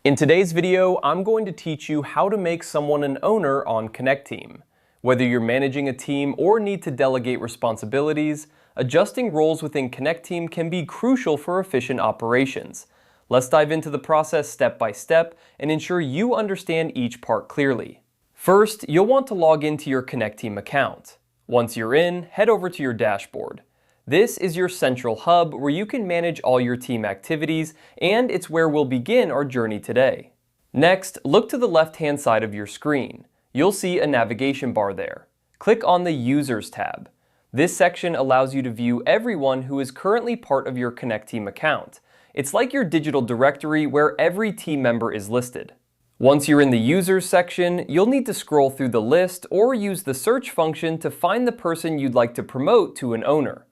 In today's video, I'm going to teach you how to make someone an owner on Connecteam. Whether you're managing a team or need to delegate responsibilities, adjusting roles within Connecteam can be crucial for efficient operations. Let's dive into the process step by step and ensure you understand each part clearly. First, you'll want to log into your Connecteam account. Once you're in, head over to your dashboard. This is your central hub where you can manage all your team activities, and it's where we'll begin our journey today. Next, look to the left-hand side of your screen. You'll see a navigation bar there. Click on the Users tab. This section allows you to view everyone who is currently part of your Connecteam account. It's like your digital directory where every team member is listed. Once you're in the Users section, you'll need to scroll through the list or use the search function to find the person you'd like to promote to an owner.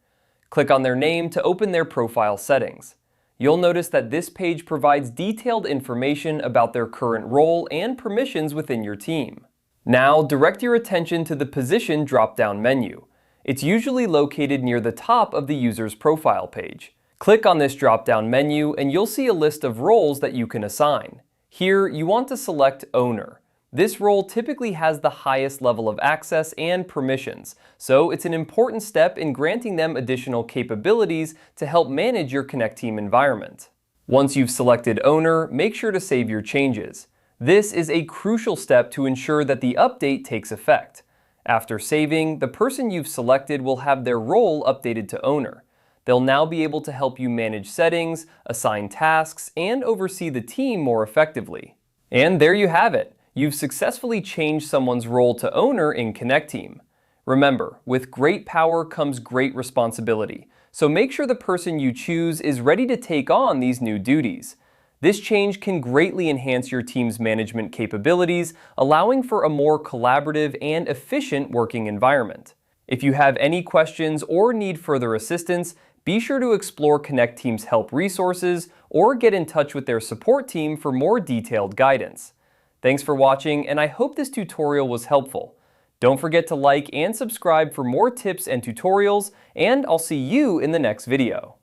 Click on their name to open their profile settings. You'll notice that this page provides detailed information about their current role and permissions within your team. Now, direct your attention to the Position drop-down menu. It's usually located near the top of the user's profile page. Click on this drop-down menu and you'll see a list of roles that you can assign. Here, you want to select Owner. This role typically has the highest level of access and permissions, so it's an important step in granting them additional capabilities to help manage your Connecteam environment. Once you've selected Owner, make sure to save your changes. This is a crucial step to ensure that the update takes effect. After saving, the person you've selected will have their role updated to Owner. They'll now be able to help you manage settings, assign tasks, and oversee the team more effectively. And there you have it. You've successfully changed someone's role to owner in Connecteam. Remember, with great power comes great responsibility, so make sure the person you choose is ready to take on these new duties. This change can greatly enhance your team's management capabilities, allowing for a more collaborative and efficient working environment. If you have any questions or need further assistance, be sure to explore Connecteam's help resources or get in touch with their support team for more detailed guidance. Thanks for watching, and I hope this tutorial was helpful. Don't forget to like and subscribe for more tips and tutorials, and I'll see you in the next video.